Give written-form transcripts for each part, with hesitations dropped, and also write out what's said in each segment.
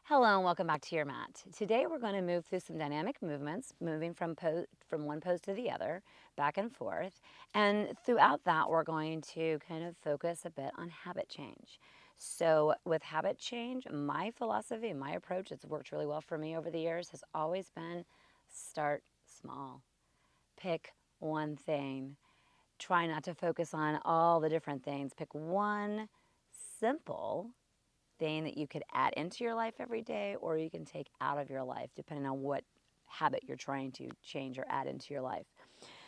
Hello and welcome back to your mat. Today we're going to move through some dynamic movements, moving from one pose to the other, back and forth. And throughout that, we're going to kind of focus a bit on habit change. So with habit change, my philosophy, my approach, it's worked really well for me over the years, has always been start small. Pick one thing. Try not to focus on all the different things. Pick one simple thing that you could add into your life every day, or you can take out of your life, depending on what habit you're trying to change or add into your life.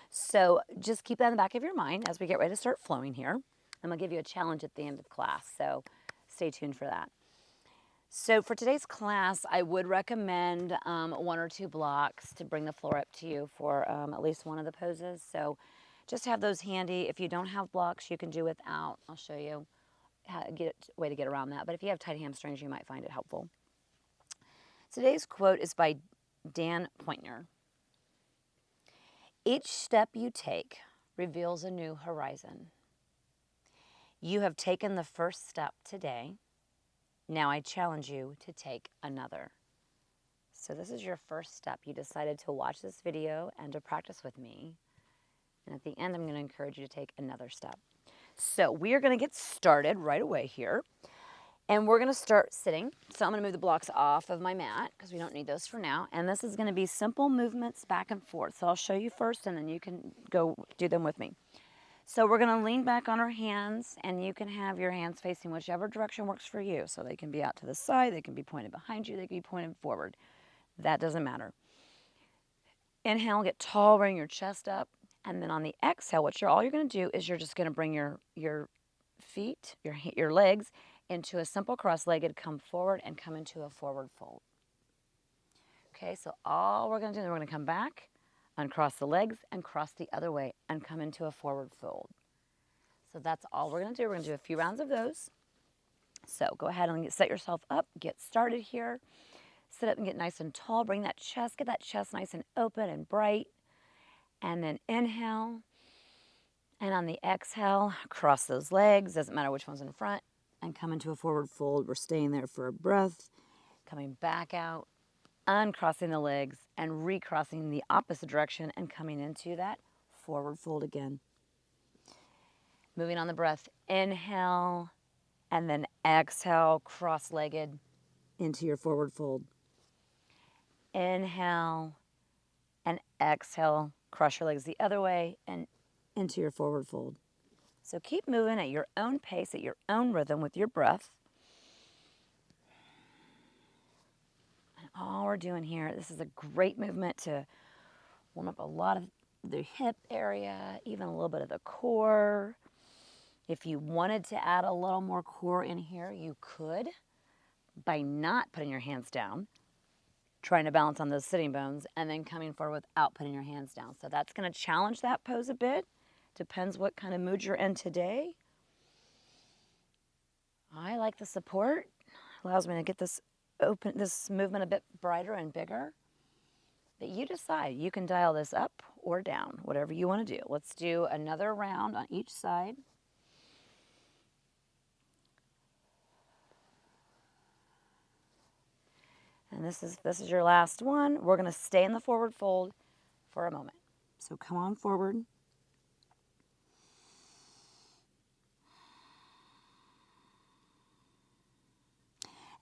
So just keep that in the back of your mind as we get ready to start flowing here. I'm going to give you a challenge at the end of class, so stay tuned for that. So for today's class, I would recommend one or two blocks to bring the floor up to you for at least one of the poses. So just have those handy. If you don't have blocks, you can do without. I'll show you way to get around that. But if you have tight hamstrings, you might find it helpful. Today's quote is by Dan Pointner. Each step you take reveals a new horizon. You have taken the first step today. Now I challenge you to take another. So this is your first step. You decided to watch this video and to practice with me. And at the end, I'm going to encourage you to take another step. So we are going to get started right away here. And we're going to start sitting. So I'm going to move the blocks off of my mat because we don't need those for now. And this is going to be simple movements back and forth. So I'll show you first and then you can go do them with me. So we're going to lean back on our hands, and you can have your hands facing whichever direction works for you. So they can be out to the side, they can be pointed behind you, they can be pointed forward. That doesn't matter. Inhale, get tall, bring your chest up. And then on the exhale, all you're going to do is you're just going to bring your feet, your legs into a simple cross-legged, come forward and come into a forward fold. Okay, so all we're going to do is we're going to come back, uncross the legs, and cross the other way and come into a forward fold. So that's all we're going to do. We're going to do a few rounds of those. So go ahead and set yourself up, get started here. Sit up and get nice and tall. Bring that chest, get that chest nice and open and bright. And then inhale. And on the exhale, cross those legs, doesn't matter which one's in front, and come into a forward fold. We're staying there for a breath, coming back out, uncrossing the legs, and recrossing the opposite direction and coming into that forward fold again. Moving on the breath, inhale, and then exhale, cross-legged into your forward fold. Inhale, and exhale, cross your legs the other way, and into your forward fold. So keep moving at your own pace, at your own rhythm with your breath. And all we're doing here, this is a great movement to warm up a lot of the hip area, even a little bit of the core. If you wanted to add a little more core in here, you could by not putting your hands down, trying to balance on those sitting bones, and then coming forward without putting your hands down. So that's going to challenge that pose a bit. Depends what kind of mood you're in today. I like the support. Allows me to get this movement a bit brighter and bigger. But you decide. You can dial this up or down, whatever you want to do. Let's do another round on each side. And this is your last one. We're going to stay in the forward fold for a moment. So come on forward.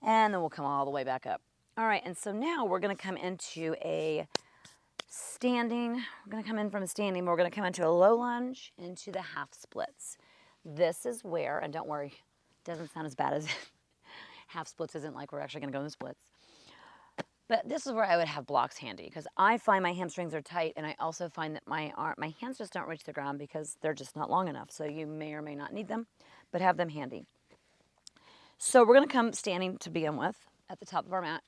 And then we'll come all the way back up. All right, and so now we're going to come into a standing. We're going to come in from a standing. We're going to come into a low lunge into the half splits. This is where, and don't worry, it doesn't sound as bad as half splits isn't like we're actually going to go in the splits. But this is where I would have blocks handy because I find my hamstrings are tight, and I also find that my hands just don't reach the ground because they're just not long enough. So you may or may not need them, but have them handy. So we're going to come standing to begin with at the top of our mat.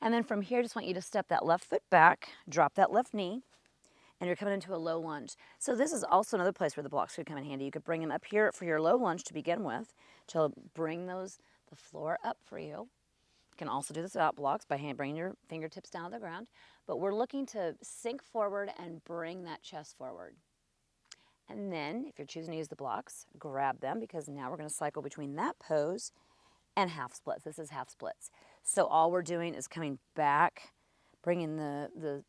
And then from here, just want you to step that left foot back, drop that left knee, and you're coming into a low lunge. So this is also another place where the blocks could come in handy. You could bring them up here for your low lunge to begin with to bring the floor up for you. You can also do this without blocks by bringing your fingertips down to the ground. But we're looking to sink forward and bring that chest forward. And then, if you're choosing to use the blocks, grab them because now we're going to cycle between that pose and half splits. This is half splits. So all we're doing is coming back, bringing the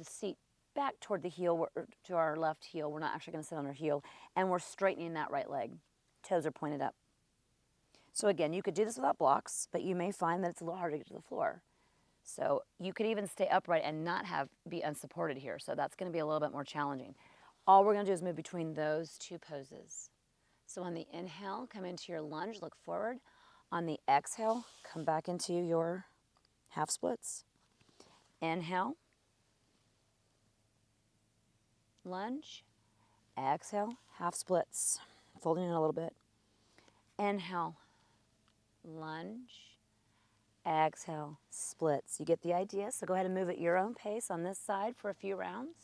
seat back toward the heel, to our left heel. We're not actually going to sit on our heel. And we're straightening that right leg. Toes are pointed up. So again, you could do this without blocks, but you may find that it's a little hard to get to the floor. So you could even stay upright and not be unsupported here. So that's going to be a little bit more challenging. All we're going to do is move between those two poses. So on the inhale, come into your lunge, look forward. On the exhale, come back into your half splits. Inhale, lunge, exhale, half splits. Folding in a little bit. Inhale, lunge, exhale, splits. You get the idea? So go ahead and move at your own pace on this side for a few rounds.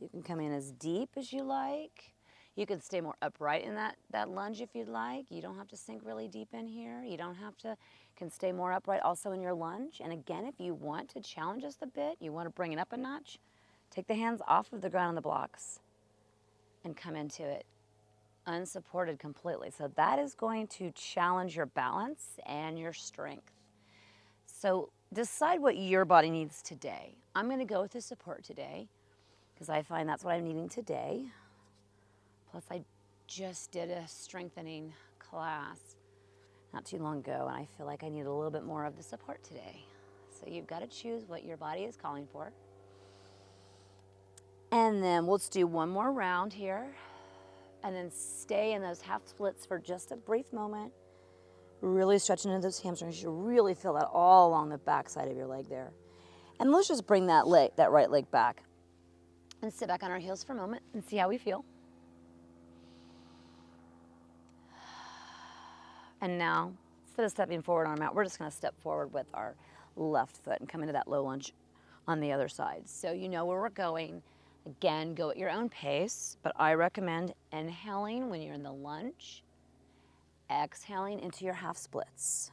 You can come in as deep as you like. You can stay more upright in that lunge if you'd like. You don't have to sink really deep in here. You don't have to, you can stay more upright also in your lunge. And again, if you want to challenge us a bit, you want to bring it up a notch, take the hands off of the ground on the blocks and come into it unsupported completely. So that is going to challenge your balance and your strength. So decide what your body needs today. I'm going to go with the support today, because I find that's what I'm needing today. Plus, I just did a strengthening class not too long ago, and I feel like I need a little bit more of the support today. So you've got to choose what your body is calling for. And then let's do one more round here, and then stay in those half splits for just a brief moment. Really stretching into those hamstrings. You really feel that all along the back side of your leg there. And let's just bring that right leg back and sit back on our heels for a moment and see how we feel. And now, instead of stepping forward on our mat, we're just going to step forward with our left foot and come into that low lunge on the other side. So you know where we're going. Again, go at your own pace, but I recommend inhaling when you're in the lunge, exhaling into your half splits.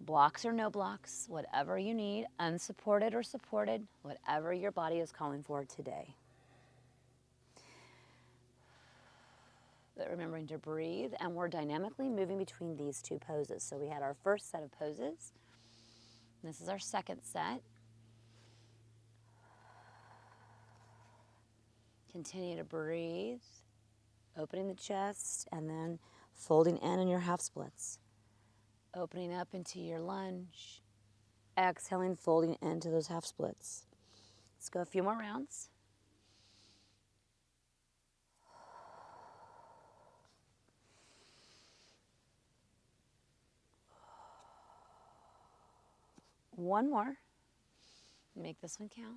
Blocks or no blocks, whatever you need, unsupported or supported, whatever your body is calling for today. But remembering to breathe, and we're dynamically moving between these two poses. So we had our first set of poses. This is our second set. Continue to breathe, opening the chest, and then folding in your half splits. Opening up into your lunge, exhaling, folding into those half splits. Let's go a few more rounds. One more. Make this one count.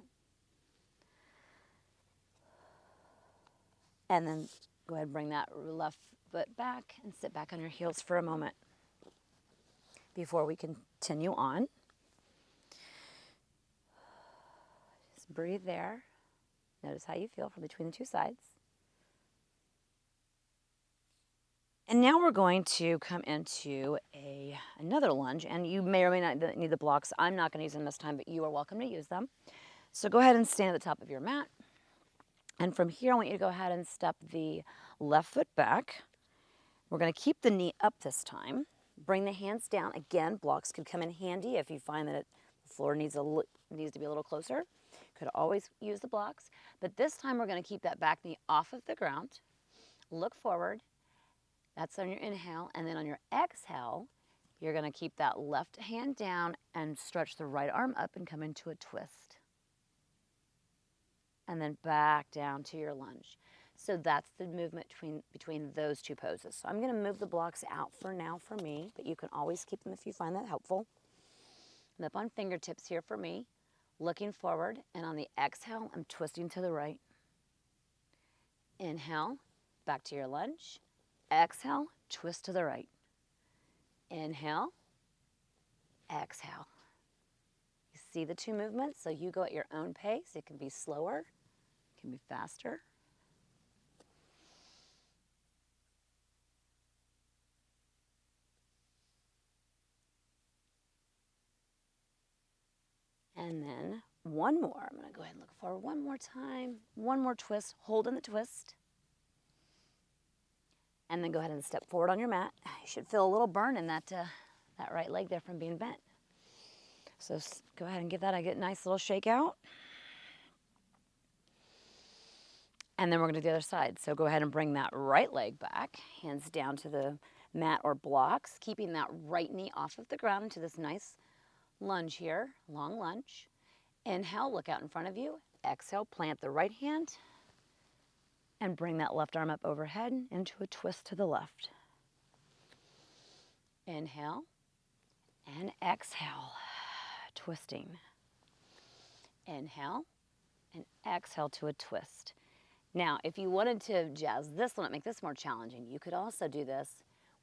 And then go ahead and bring that left foot back and sit back on your heels for a moment before we continue on. Just breathe there. Notice how you feel from between the two sides. And now we're going to come into another lunge, and you may or may not need the blocks. I'm not going to use them this time, but you are welcome to use them. So go ahead and stand at the top of your mat. And from here, I want you to go ahead and step the left foot back. We're going to keep the knee up this time. Bring the hands down. Again, blocks could come in handy if you find that the floor needs to be a little closer. Could always use the blocks. But this time, we're going to keep that back knee off of the ground. Look forward. That's on your inhale. And then on your exhale, you're going to keep that left hand down and stretch the right arm up and come into a twist. And then back down to your lunge. So that's the movement between those two poses. So I'm going to move the blocks out for now for me, but you can always keep them if you find that helpful. And up on fingertips here for me, looking forward, and on the exhale, I'm twisting to the right. Inhale, back to your lunge. Exhale, twist to the right. Inhale, exhale. You see the two movements? So you go at your own pace. It can be slower, it can be faster. And then one more. I'm going to go ahead and look forward one more time. One more twist. Hold in the twist. And then go ahead and step forward on your mat. You should feel a little burn in that right leg there from being bent. So go ahead and give that a nice little shake out. And then we're gonna do the other side. So go ahead and bring that right leg back, hands down to the mat or blocks, keeping that right knee off of the ground into this nice lunge here, long lunge. Inhale, look out in front of you. Exhale, plant the right hand and bring that left arm up overhead into a twist to the left. Inhale and exhale, twisting. Inhale and exhale to a twist. Now, if you wanted to jazz this one up, make this more challenging, you could also do this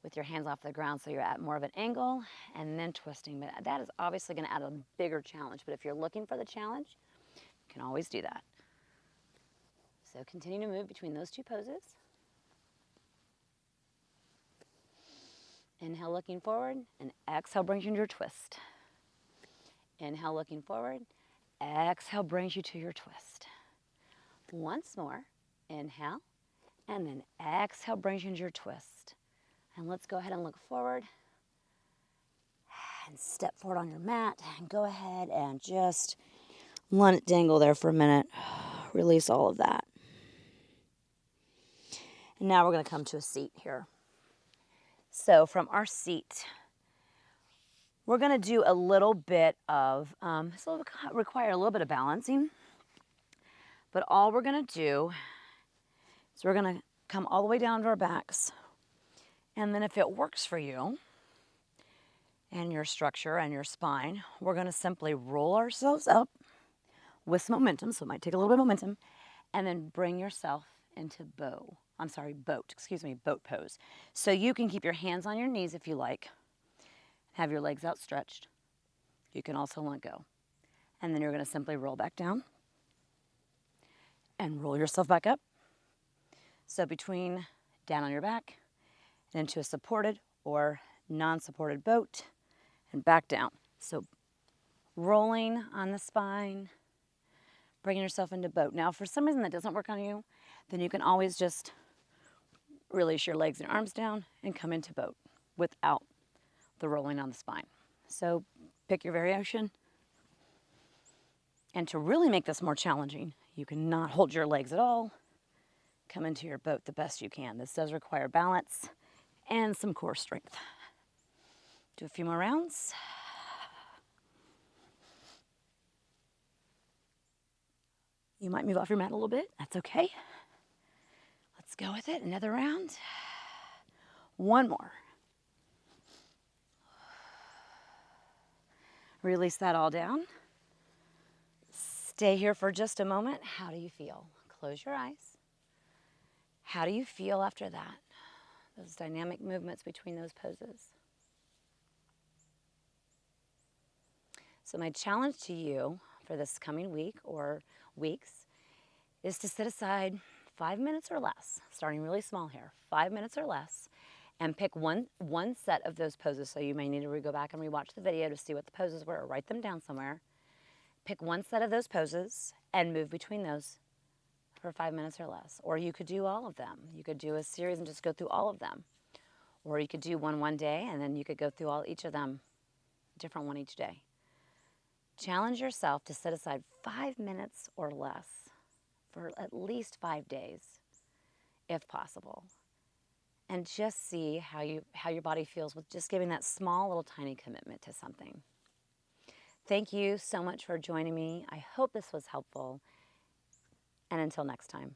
with your hands off the ground so you're at more of an angle and then twisting. But that is obviously going to add a bigger challenge. But if you're looking for the challenge, you can always do that. So continue to move between those two poses. Inhale, looking forward, and exhale brings you to your twist. Inhale, looking forward. Exhale brings you to your twist. Once more, inhale, and then exhale brings you into your twist. And let's go ahead and look forward and step forward on your mat and go ahead and just let it dangle there for a minute. Release all of that. And now we're going to come to a seat here. So from our seat, we're going to do a little bit of, this will require a little bit of balancing, but all we're going to do is we're going to come all the way down to our backs. And then if it works for you and your structure and your spine, we're going to simply roll ourselves up with some momentum, so it might take a little bit of momentum, and then bring yourself into boat pose. So you can keep your hands on your knees if you like, have your legs outstretched. You can also let go. And then you're going to simply roll back down and roll yourself back up. So between down on your back and into a supported or non-supported boat and back down. So rolling on the spine, bringing yourself into boat. Now, if for some reason that doesn't work on you, then you can always just release your legs and arms down and come into boat without the rolling on the spine. So pick your variation. And to really make this more challenging, you cannot hold your legs at all. Come into your boat the best you can. This does require balance and some core strength. Do a few more rounds. You might move off your mat a little bit. That's okay. Let's go with it. Another round. One more. Release that all down. Stay here for just a moment. How do you feel? Close your eyes. How do you feel after that? Those dynamic movements between those poses. So my challenge to you for this coming week or weeks is to set aside 5 minutes or less, starting really small here, 5 minutes or less, and pick one set of those poses. So you may need to go back and rewatch the video to see what the poses were or write them down somewhere. Pick one set of those poses and move between those for 5 minutes or less. Or you could do all of them. You could do a series and just go through all of them. Or you could do one day and then you could go through each of them, different one each day. Challenge yourself to set aside 5 minutes or less for at least 5 days, if possible. And just see how your body feels with just giving that small little tiny commitment to something. Thank you so much for joining me. I hope this was helpful. And until next time.